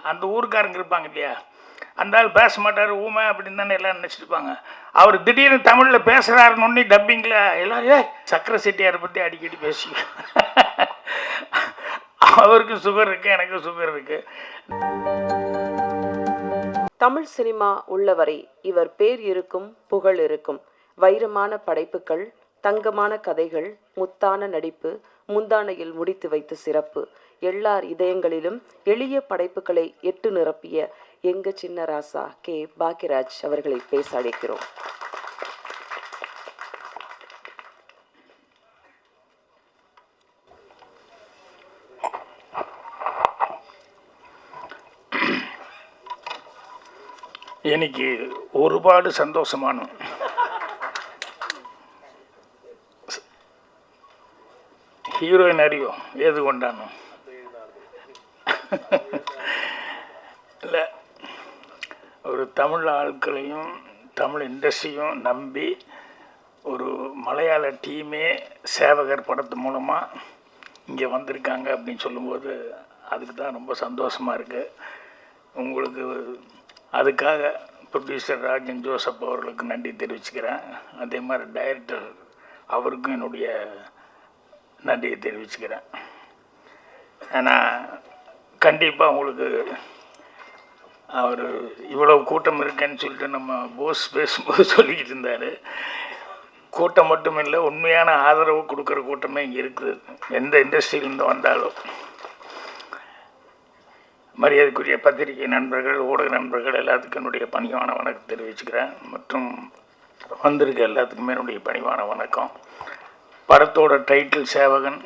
அந்த ஊருக்காரங்க இருப்பாங்க இல்லையா, அந்த ஆள் பேச மாட்டார், ஊமை அப்படின்னு தானே எல்லாம் நினச்சிருப்பாங்க. அவர் திடீர்னு தமிழில் பேசுகிறாருன்னு டப்பிங்கில் எல்லோரும் சக்கரை செட்டியாரை பற்றி அடிக்கடி பேசி அவருக்கு சுகர் இருக்குது, எனக்கு சுகர் இருக்குது. தமிழ் சினிமா உள்ளவரை இவர் பேர் இருக்கும், புகழ் இருக்கும். வைரமான படைப்புகள், தங்கமான கதைகள், முத்தான நடிப்பு, முந்தானையில் முடித்து வைத்த சிறப்பு, எல்லார் இதயங்களிலும் எளிய படைப்புகளை எட்டு நிரப்பிய எங்க சின்ன ராசா கே பாக்யராஜ் அவர்களை பேச அழைக்கிறோம். எனக்கு ஒருபாடு சந்தோஷமான ஹீரோயின் அறிவோம் ஏது கொண்டானோ இல்லை, ஒரு தமிழ் ஆட்களையும் தமிழ் இண்டஸ்ட்ரியும் நம்பி ஒரு மலையாள டீமே சேவகர் படத்து மூலமாக இங்கே வந்திருக்காங்க அப்படின்னு சொல்லும்போது அதுக்கு தான் ரொம்ப சந்தோஷமாக இருக்குது. உங்களுக்கு அதுக்காக ப்ரொடியூசர் ராஜன் ஜோசப் அவர்களுக்கு நன்றி தெரிவிச்சுக்கிறேன். அதே மாதிரி டைரக்டர் அவருக்கும் என்னுடைய நன்றியை தெரிவிச்சுக்கிறேன். ஏன்னா கண்டிப்பாக உங்களுக்கு அவர் இவ்வளோ கூட்டம் இருக்குன்னு சொல்லிட்டு நம்ம போஸ் பேசும்போது சொல்லிக்கிட்டு இருந்தார். கூட்டம் மட்டும் இல்லை, உண்மையான ஆதரவு கொடுக்குற கூட்டமே இங்கே இருக்குது. எந்த இண்டஸ்ட்ரியிலேருந்து வந்தாலும் மரியாதைக்குரிய பத்திரிகை நண்பர்கள், ஊடக நண்பர்கள் எல்லாத்துக்கும் என்னுடைய பணிவான வணக்கம் தெரிவிச்சுக்கிறேன். மற்றும் வந்திருக்க எல்லாத்துக்குமே என்னுடைய பணிவான வணக்கம். படத்தோட டைட்டில் சேவகன்.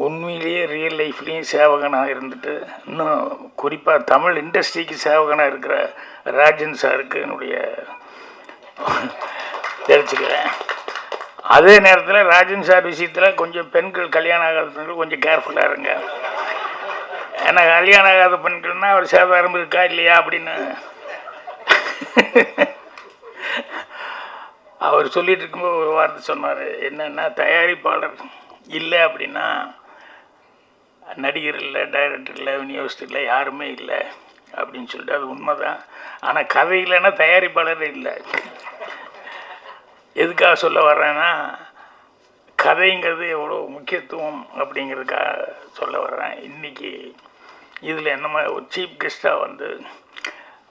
உண்மையிலேயே ரியல் லைஃப்லேயும் சேவகனாக இருந்துட்டு, இன்னும் குறிப்பாக தமிழ் இண்டஸ்ட்ரிக்கு சேவகனாக இருக்கிற ராஜன் சாருக்கு என்னுடைய தெரிவிச்சுக்கிறேன். அதே நேரத்தில் ராஜன் சார் விஷயத்தில் கொஞ்சம் பெண்கள், கல்யாணம் ஆகாத பெண்கள் கொஞ்சம் கேர்ஃபுல்லாக இருங்க. ஏன்னா கல்யாணம் ஆகாத பெண்கள்னால் அவர் சேதாரம் இருக்கா இல்லையா அப்படின்னு அவர் சொல்லிட்டு இருக்கும்போது ஒரு வார்த்தை சொன்னார். என்னென்னா, தயாரிப்பாளர் இல்லை அப்படின்னா நடிகர் இல்லை, டைரக்டர் இல்லை, விநியோகஸ்தர் இல்லை, யாருமே இல்லை அப்படின்னு சொல்லிட்டு. அது உண்மை தான். ஆனால் கதை இல்லைன்னா தயாரிப்பாளர் இல்லை. எதுக்காக சொல்ல வர்றேன்னா, கதைங்கிறது எவ்வளோ முக்கியத்துவம் அப்படிங்கிறதுக்காக சொல்ல வர்றேன். இன்றைக்கி இதில் என்னமா ஒரு சீஃப் கெஸ்ட்டாக வந்து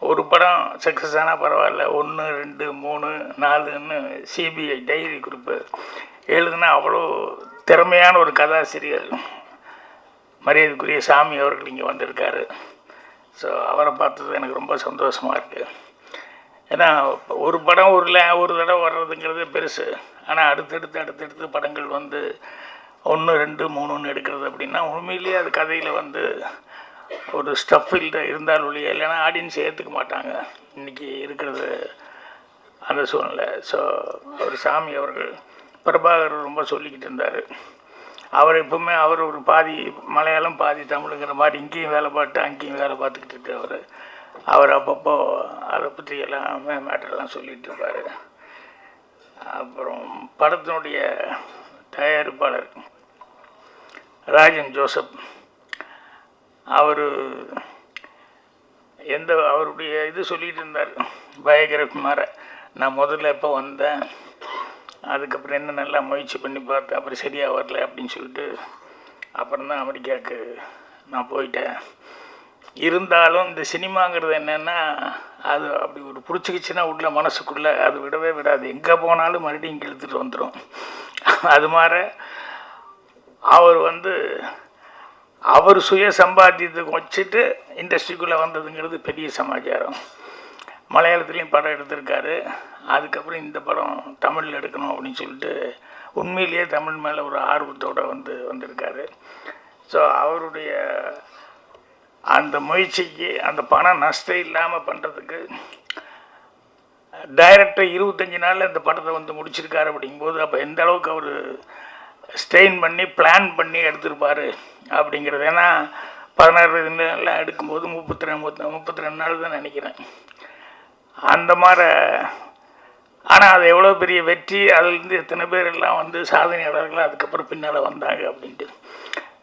ஒரு படம் சக்ஸஸ் ஆனால் பரவாயில்ல, 1, 2, 3, 4ன்னு சிபிஐ டைரி குரூப்பு எழுதுனா அவ்வளோ திறமையான ஒரு கதாசிரியர் மரியாதைக்குரிய சாமி அவர்கள் இங்கே வந்திருக்காரு. ஸோ அவரை பார்த்தது எனக்கு ரொம்ப சந்தோஷமாக இருக்குது. ஏன்னா ஒரு படம் ஒரு தடவை வர்றதுங்கிறது பெருசு. ஆனால் அடுத்தடுத்து படங்கள் வந்து 1, 2, 3ன்னு எடுக்கிறது அப்படின்னா உண்மையிலேயே அது கதையில் வந்து ஒரு ஸ்டஃப் இருந்தால் ஒழிய இல்லைன்னா ஆடியன்ஸ் ஏற்றுக்க மாட்டாங்க இன்றைக்கி இருக்கிறது அந்த சூழ்நிலை. ஸோ அவர் சாமி அவர்கள் பிரபாகர் ரொம்ப சொல்லிக்கிட்டு இருந்தார். அவர் எப்பவுமே அவர் ஒரு பாதி மலையாளம் பாதி தமிழுங்கிற மாதிரி இங்கேயும் வேலை பார்த்து அங்கேயும் வேலை பார்த்துக்கிட்டு இருக்கு. அவர் அப்பப்போ அதை பற்றி எல்லாமே மேட்டர்லாம் சொல்லிகிட்டு இருப்பார். அப்புறம் படத்தினுடைய தயாரிப்பாளர் ராஜன் ஜோசப், அவருடைய இது சொல்லிகிட்டு இருந்தார் பயோகிராஃபி மாதிரி. நான் முதல்ல எப்போ வந்தேன், அதுக்கப்புறம் என்ன நல்லா முயற்சி பண்ணி பார்த்தேன், அப்புறம் சரியாக வரல அப்படின்னு சொல்லிட்டு அப்புறம் தான் அமெரிக்காவுக்கு நான் போயிட்டேன். இருந்தாலும் இந்த சினிமாங்கிறது என்னென்னா, அது அப்படி ஒரு பிடிச்சிக்கிச்சின்னா உள்ள மனசுக்குள்ளே அது விடவே விடாது. எங்கே போனாலும் மறுபடியும் இங்கே இழுத்துட்டு வந்துடும். அது மாதிரி அவர் சுய சம்பாத்தியத்துக்கு வச்சுட்டு இண்டஸ்ட்ரிக்குள்ளே வந்ததுங்கிறது பெரிய சமாச்சாரம். மலையாளத்துலேயும் படம் எடுத்திருக்காரு. அதுக்கப்புறம் இந்த படம் தமிழில் எடுக்கணும் அப்படின்னு சொல்லிட்டு உண்மையிலேயே தமிழ் மேலே ஒரு ஆர்வத்தோடு வந்திருக்காரு. ஸோ அவருடைய அந்த முயற்சிக்கு அந்த பணம் நஷ்டம் இல்லாமல் பண்ணுறதுக்கு டைரக்டர் 25 நாளில் இந்த படத்தை முடிச்சிருக்காரு. அப்படிங்கும்போது அப்போ எந்த அளவுக்கு அவர் ஸ்ட்ரெயின் பண்ணி பிளான் பண்ணி எடுத்திருப்பார் அப்படிங்கிறது. ஏன்னா 16 நாள்லாம் எடுக்கும்போது 32 நாள் தான் நினைக்கிறேன் அந்த மாதிரி. ஆனால் அது எவ்வளோ பெரிய வெற்றி, அதுலேருந்து எத்தனை பேர் எல்லாம் சாதனையாளர்கள் அதுக்கப்புறம் பின்னால் வந்தாங்க அப்படின்ட்டு.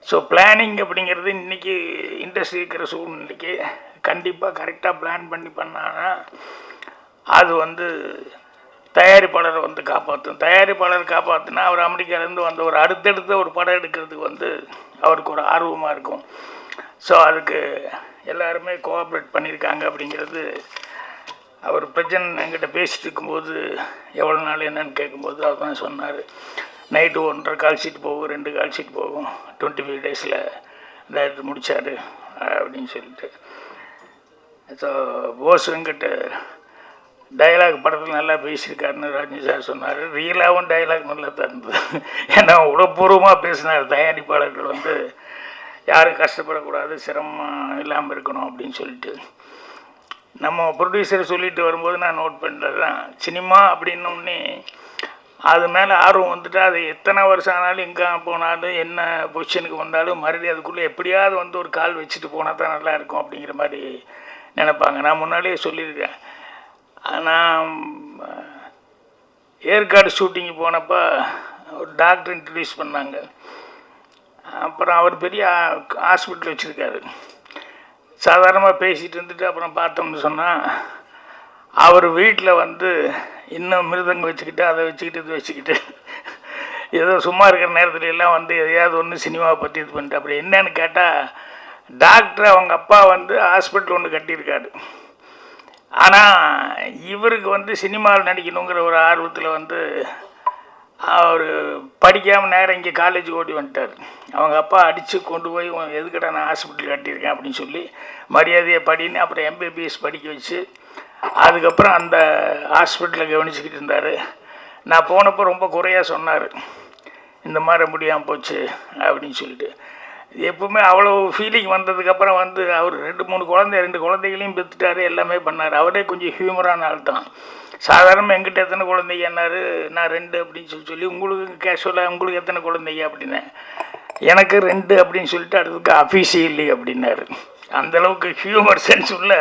ஸோ பிளானிங் அப்படிங்கிறது இன்றைக்கி இண்டஸ்ட்ரி இருக்கிற சூழ்நிலைக்கு கண்டிப்பாக கரெக்டாக பிளான் பண்ணி பண்ணான்னா அது வந்து தயாரிப்பாளரை வந்து காப்பாற்றும். தயாரிப்பாளர் காப்பாற்றினா அவர் அமெரிக்காவிலேருந்து வந்து ஒரு அடுத்தடுத்த ஒரு படம் எடுக்கிறதுக்கு வந்து அவருக்கு ஒரு ஆர்வமாக இருக்கும். ஸோ அதுக்கு எல்லாருமே கோஆப்ரேட் பண்ணியிருக்காங்க அப்படிங்கிறது அவர் பிரஜன் என்கிட்ட பேசிகிட்டு இருக்கும்போது எவ்வளோ நாள் என்னன்னு கேட்கும்போது அவர் தான் சொன்னார். நைட்டு 1.5 கால் ஷீட் போகும், 2 கால் ஷீட் போகும், 25 டேஸில் டைரக்டர் முடித்தார் அப்படின்னு சொல்லிட்டு. ஸோ போஸ் வெங்கட் டைலாக் படத்தில் நல்லா பேசியிருக்காருன்னு ராஜி சார் சொன்னார். ரியலாகவும் டைலாக் நல்லா தான் இருந்தது. ஏன்னா உடற்பூர்வமாக பேசினார். தயாரிப்பாளர்கள் வந்து யாரும் கஷ்டப்படக்கூடாது, சிரமம் இல்லாமல் இருக்கணும் அப்படின்னு சொல்லிட்டு. நம்ம ப்ரொடியூசர் சொல்லிட்டு வரும்போது நான் நோட் பண்ணுறது தான், சினிமா அப்படின்னோடனே அது மேலே ஆர்வம் வந்துட்டு அது எத்தனை வருஷம் ஆனாலும் எங்கே போனாலும் என்ன பொசிஷனுக்கு வந்தாலும் மறுபடியும் அதுக்குள்ளே எப்படியாவது வந்து ஒரு கால் வச்சுட்டு போனால் தான் நல்லாயிருக்கும் அப்படிங்கிற மாதிரி நினைப்பாங்க. நான் முன்னாடியே சொல்லியிருக்கேன். நான் ஏற்காடு ஷூட்டிங்கு போனப்போ ஒரு டாக்டர் இன்ட்ரடியூஸ் பண்ணாங்க. அப்புறம் அவர் பெரிய ஹாஸ்பிட்டல் வச்சுருக்காரு. சாதாரணமாக பேசிகிட்டு இருந்துட்டு அப்புறம் பார்த்தோம்னு சொன்னால் அவர் வீட்டில் வந்து இன்னும் மிருதங்க வச்சுக்கிட்டு அதை வச்சுக்கிட்டு இது வச்சுக்கிட்டு ஏதோ சும்மா இருக்கிற நேரத்துல எல்லாம் வந்து எதையாவது ஒன்று சினிமாவை பற்றி இது பண்ணிட்டு அப்படி என்னன்னு கேட்டால் டாக்டர் அவங்க அப்பா வந்து ஹாஸ்பிட்டல் ஒன்று கட்டியிருக்காரு. ஆனால் இவருக்கு வந்து சினிமாவில் நடிக்கணுங்கிற ஒரு ஆர்வத்தில் வந்து அவர் படிக்காமல் நேரம் இங்கே காலேஜ் ஓடி வந்துட்டார். அவங்க அப்பா அடித்து கொண்டு போய் எதுக்கடா நான் ஹாஸ்பிட்டல் கட்டியிருக்கேன் அப்படின்னு சொல்லி மரியாதையை படின்னு அப்புறம் MBBS படிக்க வச்சு அதுக்கப்புறம் அந்த ஹாஸ்பிட்டலில் கவனிச்சுக்கிட்டு இருந்தார். நான் போனப்போ ரொம்ப குறையாக சொன்னார், இந்த மாதிரி முடியாமல் போச்சு அப்படின்னு சொல்லிட்டு. எப்பவுமே அவ்வளோ ஃபீலிங் வந்ததுக்கப்புறம் வந்து அவர் 2 குழந்தைகளையும் பெற்றுட்டார், எல்லாமே பண்ணார். அவரே கொஞ்சம் ஹியூமரான ஆள் தான். சாதாரணமாக எங்கிட்ட எத்தனை குழந்தைங்க என்னார், நான் 2 அப்படின்னு சொல்லி உங்களுக்கு கேஷுவலாக உங்களுக்கு எத்தனை குழந்தைங்க அப்படின்னேன். எனக்கு 2 அப்படின்னு சொல்லிட்டு அடுத்ததுக்கு அஃபீஷியலி அப்படின்னாரு. அந்தளவுக்கு ஹியூமர் சென்ஸ் உள்ள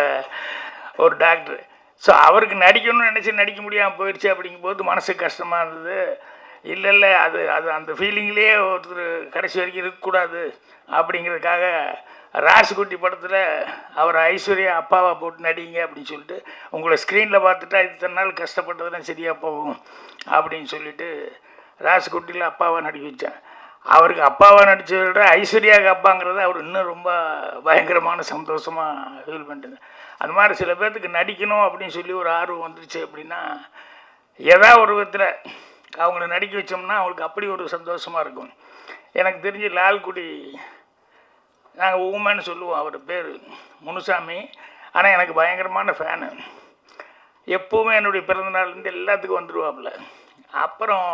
ஒரு டாக்டர். ஸோ அவருக்கு நடிக்கணும்னு நினச்சி நடிக்க முடியாமல் போயிடுச்சு அப்படிங்கும்போது மனசுக்கு கஷ்டமாக இருந்தது. இல்லை அது அது அந்த ஃபீலிங்லேயே ஒருத்தர் கடைசி வரைக்கும் இருக்கக்கூடாது அப்படிங்கிறதுக்காக ராசுகுட்டி படத்தில் அவர் ஐஸ்வர்யா அப்பாவை போட்டு நடிங்க அப்படின்னு சொல்லிட்டு உங்களை ஸ்க்ரீனில் பார்த்துட்டா இத்தனை நாள் கஷ்டப்பட்டதெல்லாம் சரியாக போகும் அப்படின்னு சொல்லிட்டு ராசுகுட்டியில் அப்பாவை நடிக்க வச்சேன். அவருக்கு அப்பாவாக நடித்ததை விட ஐஸ்வர்யாவுக்கு அப்பாங்கிறது அவர் இன்னும் ரொம்ப பயங்கரமான சந்தோஷமாக ஃபீல் பண்ணிட்டு. அந்த மாதிரி சில பேர்த்துக்கு நடிக்கணும் அப்படின்னு சொல்லி ஒரு ஆர்வம் வந்துருச்சு அப்படின்னா ஏதாவது ஒரு விதத்தில் அவங்கள நடிக்க வச்சோம்னா அவங்களுக்கு அப்படி ஒரு சந்தோஷமாக இருக்கும். எனக்கு தெரிஞ்சு லால்குடி நாங்கள் ஊமைன்னு சொல்லுவோம், அவர் பேர் முனுசாமி. ஆனால் எனக்கு பயங்கரமான ஃபேனு. எப்போவுமே என்னுடைய பிறந்தநாள்லேருந்து எல்லாத்துக்கும் வந்துடுவாப்புல. அப்புறம்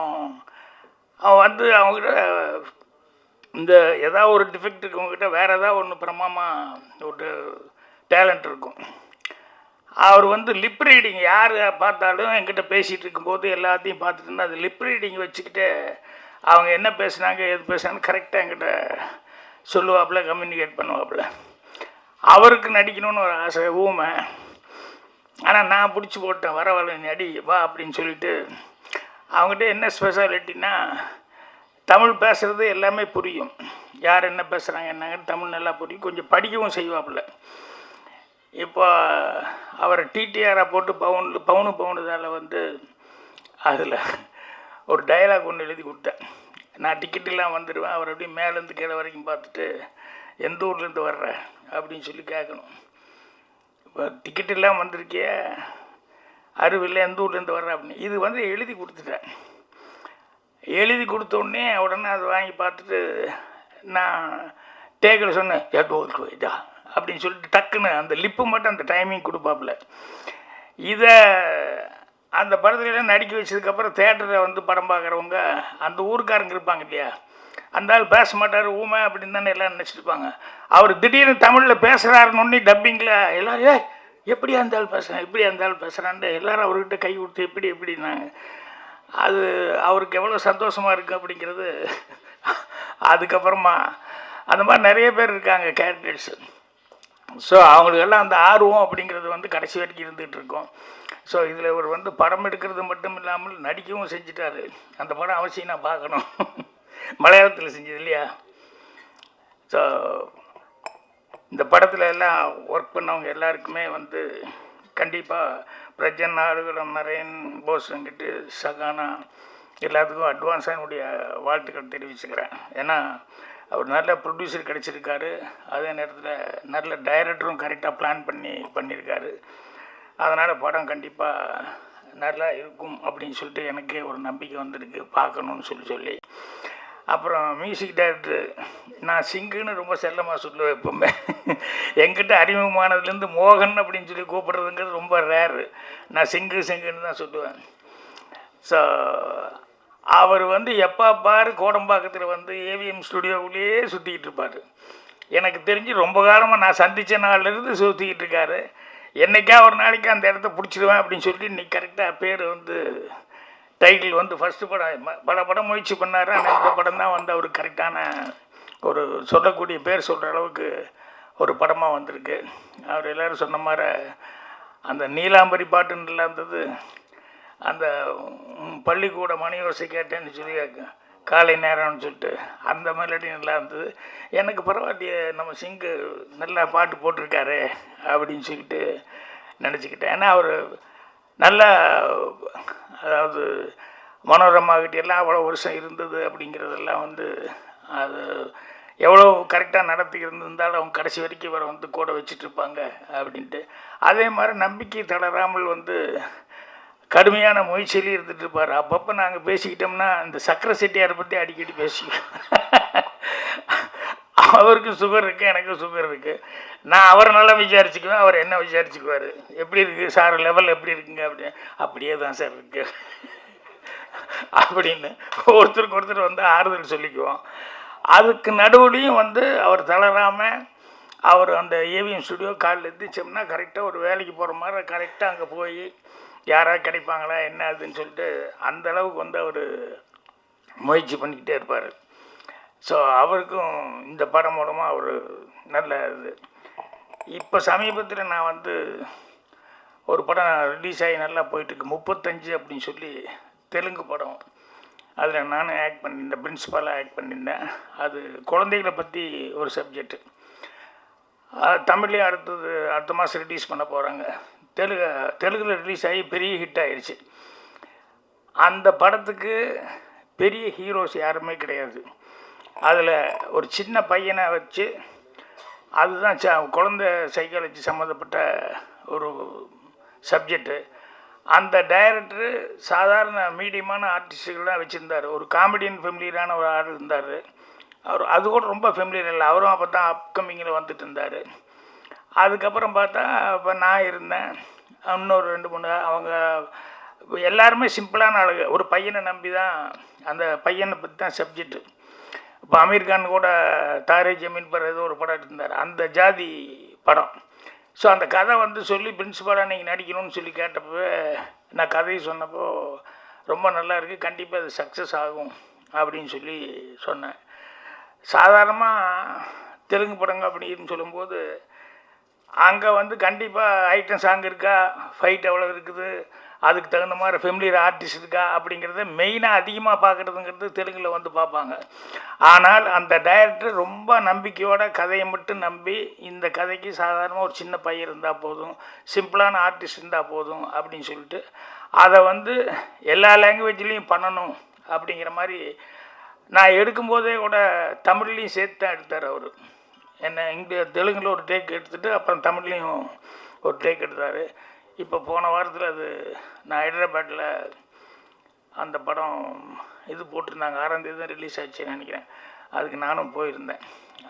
அவன் வந்து அவங்ககிட்ட இந்த ஏதாவது ஒரு டிஃபெக்ட் இருக்கவங்ககிட்ட வேறு ஏதாவது ஒன்று பிரமாமாக ஒரு டேலண்ட் இருக்கும். அவர் வந்து லிப் ரீடிங் யார் பார்த்தாலும் என்கிட்ட பேசிகிட்டு இருக்கும்போது எல்லாத்தையும் பார்த்துட்டு இருந்தால் அது லிப் ரீடிங் வச்சுக்கிட்டு அவங்க என்ன பேசுனாங்க எது பேசுனாங்க கரெக்டாக என்கிட்ட சொல்லுவாப்புல, கம்யூனிகேட் பண்ணுவாப்புல. அவருக்கு நடிக்கணும்னு ஒரு ஆசை, ஊமை. ஆனால் நான் பிடிச்சி போட்டேன், வரவழ நடி வா அப்படின்னு சொல்லிட்டு. அவங்ககிட்ட என்ன ஸ்பெஷாலிட்டின்னா தமிழ் பேசுகிறது எல்லாமே புரியும், யார் என்ன பேசுகிறாங்க என்னங்கன்னு தமிழ் நல்லா புரியும், கொஞ்சம் படிக்கவும் செய்வாப்புல. இப்போ அவரை டிடிஆரை போட்டு பவுனுதால் வந்து அதில் ஒரு டைலாக் ஒன்று எழுதி கொடுத்தேன். நான் டிக்கெட்டெல்லாம் வந்துடுவேன், அவர் அப்படியே மேலேருந்து கீழே வரைக்கும் பார்த்துட்டு எந்த ஊர்லேருந்து வர்ற அப்படின்னு சொல்லி கேட்கணும். இப்போ டிக்கெட்டெல்லாம் வந்திருக்கே அறிவில்லை, எந்த ஊர்லேருந்து வர்ற அப்படின்னு இது வந்து எழுதி கொடுத்துட்டேன். எழுதி கொடுத்தோடனே உடனே அதை வாங்கி பார்த்துட்டு நான் டேக்கில் சொன்னேன் எதோருக்கு இதா அப்படின்னு சொல்லிட்டு டக்குன்னு அந்த லிப்பு மட்டும் அந்த டைமிங் கொடுப்பாப்புல. இதை அந்த படத்துலலாம் நடிக்க வச்சதுக்கப்புறம் தேட்டரில் வந்து படம் பார்க்குறவங்க அந்த ஊருக்காரங்க இருப்பாங்க இல்லையா, அந்த ஆள் பேச மாட்டார், ஊமை அப்படின்னு தானே எல்லோரும் நினச்சிருப்பாங்க. அவர் திடீர்னு தமிழில் பேசுகிறாருன்னு டப்பிங்கில் எல்லோரும் எப்படி அந்த ஆள் பேசுகிறேன் இப்படி அந்த ஆள் பேசுகிறான்ட்டு எல்லோரும் அவர்கிட்ட கை கொடுத்து எப்படின்னாங்க. அது அவருக்கு எவ்வளோ சந்தோஷமாக இருக்குது அப்படிங்கிறது. அதுக்கப்புறமா அந்த மாதிரி நிறைய பேர் இருக்காங்க கேரக்டர்ஸு. ஸோ அவங்களுக்கெல்லாம் அந்த ஆர்வம் அப்படிங்கிறது வந்து கடைசி வரைக்கும் இருந்துகிட்டு இருக்கும். ஸோ இதில் இவர் வந்து படம் எடுக்கிறது மட்டும் இல்லாமல் நடிக்கவும் செஞ்சிட்டாரு. அந்த படம் அவசியம் நான் பார்க்கணும். மலையாளத்தில் செஞ்சது இல்லையா, ஸோ இந்த படத்தில் எல்லாம் ஒர்க் பண்ணவங்க எல்லாருக்குமே வந்து கண்டிப்பாக பிரஜன் ஆளுகளம் நரேன் போஸ் வெங்கிட்டு சகானா எல்லாத்துக்கும் அட்வான்ஸாக என்னுடைய வாழ்த்துக்கள் தெரிவிச்சுக்கிறேன். ஏன்னா அவர் நல்ல ப்ரொடியூசர் கிடச்சிருக்காரு, அதே நேரத்தில் நல்ல டைரக்டரும் கரெக்டாக பிளான் பண்ணியிருக்காரு. அதனால் படம் கண்டிப்பாக நல்லா இருக்கும் அப்படின்னு சொல்லிட்டு எனக்கே ஒரு நம்பிக்கை வந்திருக்கு பார்க்கணுன்னு சொல்லி. அப்புறம் மியூசிக் டைரக்டர் நான் சிங்குன்னு ரொம்ப செல்லமாக சொல்லுவேன். எப்போவுமே என்கிட்ட அறிமுகமானதுலேருந்து மோகன் அப்படின்னு சொல்லி கூப்பிட்றதுங்கிறது ரொம்ப ரேரு. நான் சிங்குன்னு தான் சொல்லுவேன். ஸோ அவர் வந்து எப்போ பாரு கோடம்பாக்கத்தில் வந்து ஏவிஎம் ஸ்டுடியோவுலேயே சுற்றிக்கிட்டு இருப்பார். எனக்கு தெரிஞ்சு ரொம்ப காலமாக நான் சந்தித்த நாள்லேருந்து சுற்றிக்கிட்டு இருக்காரு. என்றைக்கா ஒரு நாளைக்கு அந்த இடத்த பிடிச்சிடுவேன் அப்படின்னு சொல்லிட்டு இன்றைக்கி கரெக்டாக பேர் வந்து டைட்டில் வந்து ஃபஸ்ட்டு படம் பல படம் முயற்சி பண்ணார். ஆனால் இந்த படம் தான் வந்து அவருக்கு கரெக்டான ஒரு சொல்லக்கூடிய பேர் சொல்கிற அளவுக்கு ஒரு படமாக வந்திருக்கு. அவர் எல்லோரும் சொன்ன மாதிரி அந்த நீலாம்பரி பாட்டுன்னு நல்லா இருந்தது. அந்த பள்ளிக்கூட மணி யோசை கேட்டேன்னு சொல்லி காலை நேரம்னு சொல்லிட்டு அந்த மெலடி நல்லா இருந்தது. எனக்கு பரவாயில்லையே, நம்ம சிங்கு நல்லா பாட்டு போட்டிருக்காரு அப்படின்னு சொல்லிட்டு நினச்சிக்கிட்டேன். ஏன்னா அவர் நல்லா, அதாவது மனோரமாகிட்ட எல்லாம் அவ்வளோ வருஷம் இருந்தது அப்படிங்கிறதெல்லாம் வந்து அது எவ்வளோ கரெக்டாக நடத்தி இருந்திருந்தாலும் அவங்க கடைசி வரைக்கும் இவரை வந்து கூட வச்சிட்ருப்பாங்க அப்படின்ட்டு. அதே மாதிரி நம்பிக்கை தளராமல் வந்து கடுமையான முயற்சியிலே இருந்துகிட்டு இருப்பார். அப்பப்போ நாங்கள் பேசிக்கிட்டோம்னா இந்த சக்கரை செட்டியாரை பற்றி அடிக்கடி பேசிக்குவோம். அவருக்கு சுகர் இருக்குது, எனக்கும் சுகர் இருக்குது. நான் அவரை நல்லா விசாரிச்சுக்குவேன், அவர் என்ன விசாரிச்சுக்குவார். எப்படி இருக்குது சார், லெவல் எப்படி இருக்குங்க அப்படின்னு. அப்படியே தான் சார் இருக்குது அப்படின்னு ஒருத்தருக்கு ஒருத்தர் வந்து ஆறுதல் சொல்லிக்குவோம். அதுக்கு நடுவுலையும் வந்து அவர் தளராமல் அவர் அந்த ஏவிஎம் ஸ்டுடியோ காலில் எந்திரிச்சோம்னா கரெக்டாக ஒரு வேலைக்கு போகிற மாதிரி கரெக்டாக அங்கே போய் யாராவது கிடைப்பாங்களா என்ன அதுன்னு சொல்லிட்டு அந்தளவுக்கு வந்து அவர் முயற்சி பண்ணிக்கிட்டே இருப்பார். ஸோ அவருக்கும் இந்த படம் மூலமாக ஒரு நல்ல இது. இப்போ சமீபத்தில் நான் வந்து ஒரு படம் ரிலீஸ் ஆகி நல்லா போயிட்டுருக்கு, 35 அப்படின்னு சொல்லி தெலுங்கு படம். அதில் நானும் ஆக்ட் பண்ணியிருந்தேன், பிரின்ஸிபலாக ஆக்ட் பண்ணியிருந்தேன். அது குழந்தைகளை பற்றி ஒரு சப்ஜெக்டு. தமிழ்லேயே அடுத்த மாதம் ரிலீஸ் பண்ண போகிறாங்க. தெலுங்கில் ரிலீஸ் ஆகி பெரிய ஹிட் ஆகிடுச்சு. அந்த படத்துக்கு பெரிய ஹீரோஸ் யாருமே கிடையாது. அதில் ஒரு சின்ன பையனை வச்சு அதுதான் குழந்தை சைக்காலஜி சம்மந்தப்பட்ட ஒரு சப்ஜெக்டு. அந்த டைரக்டரு சாதாரண மீடியமான ஆர்டிஸ்டுகள்லாம் வச்சுருந்தார். ஒரு காமெடியன் ஃபெமிலியரான ஒரு ஆள் இருந்தார். அவர் அது கூட ரொம்ப ஃபெமிலியர் இல்லை, அவரும் அப்போ தான் அப்கமிங்கில் வந்துட்டு இருந்தார். அதுக்கப்புறம் பார்த்தா இப்போ நான் இருந்தேன், இன்னொரு 2-3 அவங்க எல்லாருமே சிம்பிளான ஆளுங்க. ஒரு பையனை நம்பி தான், அந்த பையனை பற்றி தான் சப்ஜெக்டு. இப்போ அமீர்கான் கூட தாரே ஜமீன் பர் ஏதோ ஒரு படம் எடுத்திருந்தார், அந்த ஜாதி படம். ஸோ அந்த கதை வந்து சொல்லி பிரின்ஸிபலாக நீங்கள் நடிக்கணும்னு சொல்லி கேட்டப்போ நான் கதையை சொன்னப்போ ரொம்ப நல்லா இருக்குது, கண்டிப்பாக அது சக்ஸஸ் ஆகும் அப்படின்னு சொல்லி சொன்னேன். சாதாரணமாக தெலுங்கு படங்க அப்படின்னு சொல்லும்போது அங்கே வந்து கண்டிப்பாக ஐட்டம் சாங் இருக்கா, ஃபைட் எவ்வளோ இருக்குது, அதுக்கு தகுந்த மாதிரி ஃபெமிலியர் ஆர்டிஸ்ட் இருக்கா அப்படிங்கிறத மெயினாக அதிகமாக பார்க்குறதுங்கிறது தெலுங்கில் வந்து பார்ப்பாங்க. ஆனால் அந்த டைரக்டர் ரொம்ப நம்பிக்கையோட கதையை மட்டும் நம்பி, இந்த கதைக்கு சாதாரணமாக ஒரு சின்ன பையன் இருந்தால் போதும், சிம்பிளான ஆர்டிஸ்ட் இருந்தால் போதும் அப்படின்னு சொல்லிட்டு அதை வந்து எல்லா லாங்குவேஜ்லேயும் பண்ணணும் அப்படிங்கிற மாதிரி நான் எடுக்கும்போதே கூட தமிழ்லேயும் சேர்த்து தான் எடுத்தார் அவர். என்ன தெலுங்கில் ஒரு டேக் எடுத்துகிட்டு அப்புறம் தமிழ்லேயும் ஒரு டேக் எடுத்தார். இப்போ போன வாரத்தில் அது நான் ஹைதராபாத்தில் அந்த படம் இது போட்டிருந்தாங்க, 6ஆம் தேதி தான் ரிலீஸ் ஆச்சுன்னு நினைக்கிறேன். அதுக்கு நானும் போயிருந்தேன்.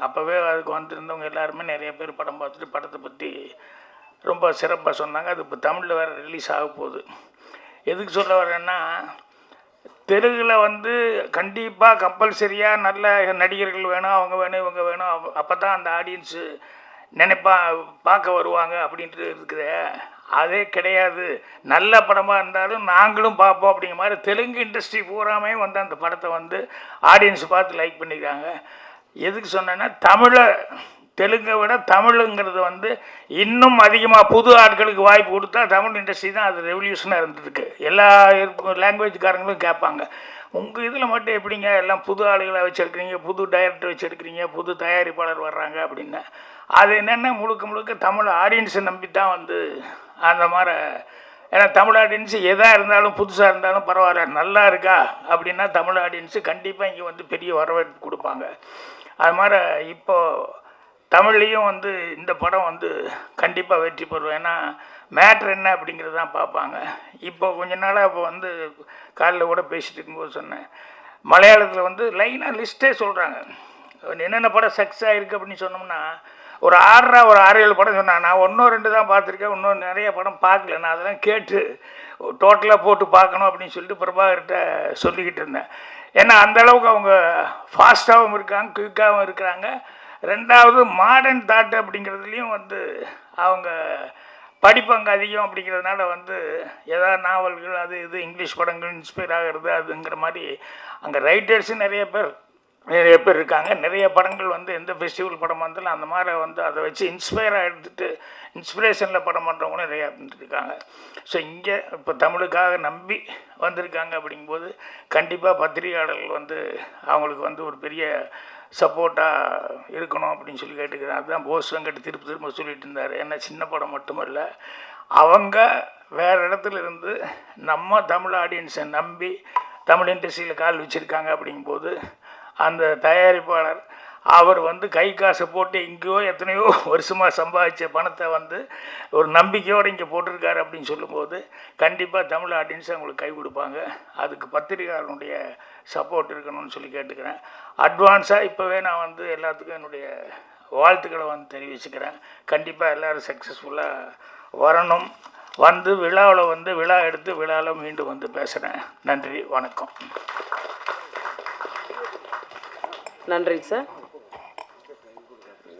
அப்போவே அதுக்கு வந்துருந்தவங்க எல்லாருமே நிறைய பேர் படம் பார்த்துட்டு படத்தை பற்றி ரொம்ப சிறப்பாக சொன்னாங்க. அது இப்போ தமிழில் வேறு ரிலீஸ் ஆக போகுது. எதுக்கு சொல்ல வரேன்னா, தெலுங்கில் வந்து கண்டிப்பாக கம்பல்சரியாக நல்ல நடிகர்கள் வேணும், அவங்க வேணும், இவங்க வேணும், அப்போ தான் அந்த ஆடியன்ஸு பார்க்க வருவாங்க அப்படின்ட்டு இருக்குது. அதே கிடையாது. நல்ல படமாக இருந்தாலும் நாங்களும் பார்ப்போம் அப்படிங்கிற மாதிரி தெலுங்கு இண்டஸ்ட்ரி பூராமே வந்து அந்த படத்தை வந்து ஆடியன்ஸ் பார்த்து லைக் பண்ணிக்கிறாங்க. எதுக்கு சொன்னேன்னா, தெலுங்கை விட தமிழுங்கிறது வந்து இன்னும் அதிகமாக புது ஆட்களுக்கு வாய்ப்பு கொடுத்தா தமிழ் இண்டஸ்ட்ரி தான் அது ரெவல்யூஷனாக இருந்துருக்கு. எல்லா லாங்குவேஜ்காரங்களும் கேட்பாங்க, உங்கள் இதில் மட்டும் எப்படிங்க எல்லாம் புது ஆளுகளை வச்சுருக்கிறீங்க, புது டைரக்டர் வச்சுருக்கிறீங்க, புது தயாரிப்பாளர் வர்றாங்க அப்படின்னு. அது என்னென்ன முழுக்க முழுக்க தமிழ் ஆடியன்ஸை நம்பி தான் வந்து அந்த மாதிரி. ஏன்னா தமிழ் ஆடியன்ஸு எதாக இருந்தாலும் புதுசாக இருந்தாலும் பரவாயில்ல, நல்லா இருக்கா அப்படின்னா தமிழ் ஆடியன்ஸு கண்டிப்பாக இங்கே வந்து பெரிய வரவேற்பு கொடுப்பாங்க. அது மாதிரி இப்போது தமிழ்லேயும் வந்து இந்த படம் வந்து கண்டிப்பாக வெற்றி பெறும். ஏன்னா மேட்ரு என்ன அப்படிங்கிறது தான் பார்ப்பாங்க. இப்போ கொஞ்ச நாளாக இப்போ வந்து காலையில் கூட பேசிகிட்டு இருக்கும்போது சொன்னேன், மலையாளத்தில் வந்து லைனாக லிஸ்ட்டே சொல்கிறாங்க என்னென்ன படம் சக்ஸஸ் ஆகிருக்கு அப்படின்னு சொன்னோம்னா ஒரு 6-7 படம் சொன்னாங்க. நான் 1-2 தான் பார்த்துருக்கேன், இன்னும் நிறைய படம் பார்க்கல. நான் அதெல்லாம் கேட்டு டோட்டலாக போட்டு பார்க்கணும் அப்படின்னு சொல்லிட்டு பிரபாகர்கிட்ட சொல்லிக்கிட்டு இருந்தேன். ஏன்னா அந்தளவுக்கு அவங்க ஃபாஸ்ட்டாகவும் இருக்காங்க, குயிக்காகவும் இருக்கிறாங்க. ரெண்டாவது மாடர்ன் தாட் அப்படிங்கிறதுலையும் வந்து அவங்க படிப்பங்க அதிகம் அப்படிங்கிறதுனால வந்து ஏதாவது நாவல்கள் அது இது இங்கிலீஷ் படங்கள் இன்ஸ்பயர் ஆகிறது அதுங்கிற மாதிரி அங்கே ரைட்டர்ஸும் நிறைய பேர் இருக்காங்க. நிறைய படங்கள் வந்து எந்த ஃபெஸ்டிவல் படம் வந்தாலும் அந்த மாதிரி வந்து அதை வச்சு இன்ஸ்பயராக எடுத்துகிட்டு இன்ஸ்பிரேஷனில் படம் பண்ணுறவங்களும் நிறையா இருக்காங்க. ஸோ இங்கே இப்போ தமிழுக்காக நம்பி வந்திருக்காங்க. அப்படிங்கும்போது கண்டிப்பாக பத்திரிகையாளர்கள் வந்து அவங்களுக்கு வந்து ஒரு பெரிய சப்போர்ட்டாக இருக்கணும் அப்படின்னு சொல்லி கேட்டுக்கிறேன். அதுதான் போஸ் வெங்கட் திரும்ப சொல்லிட்டு இருந்தார். ஏன்னா சின்ன படம் மட்டுமல்ல, அவங்க வேறு இடத்துல இருந்து நம்ம தமிழ் ஆடியன்ஸை நம்பி தமிழ் இண்டஸ்ட்ரியில் கால் வச்சுருக்காங்க. அப்படிங்கும்போது அந்த தயாரிப்பாளர் அவர் வந்து கை காசை போட்டு எங்கேயோ எத்தனையோ வருஷமாக சம்பாதிச்ச பணத்தை வந்து ஒரு நம்பிக்கையோடு இங்கே போட்டிருக்காரு அப்படின்னு சொல்லும்போது கண்டிப்பாக தமிழ் ஆடியன்ஸ் அவங்களுக்கு கை கொடுப்பாங்க. அதுக்கு பத்திரிகையாளனுடைய சப்போர்ட் இருக்கணும்னு சொல்லி கேட்டுக்கிறேன். அட்வான்ஸாக இப்போவே நான் வந்து எல்லாத்துக்கும் என்னுடைய வாழ்த்துக்களை வந்து தெரிவிச்சுக்கிறேன். கண்டிப்பாக எல்லோரும் சக்ஸஸ்ஃபுல்லாக வரணும். வந்து விழாவில் வந்து விழா எடுத்து விழாவில் மீண்டும் வந்து பேசுகிறேன். நன்றி, வணக்கம். நன்றி சார்.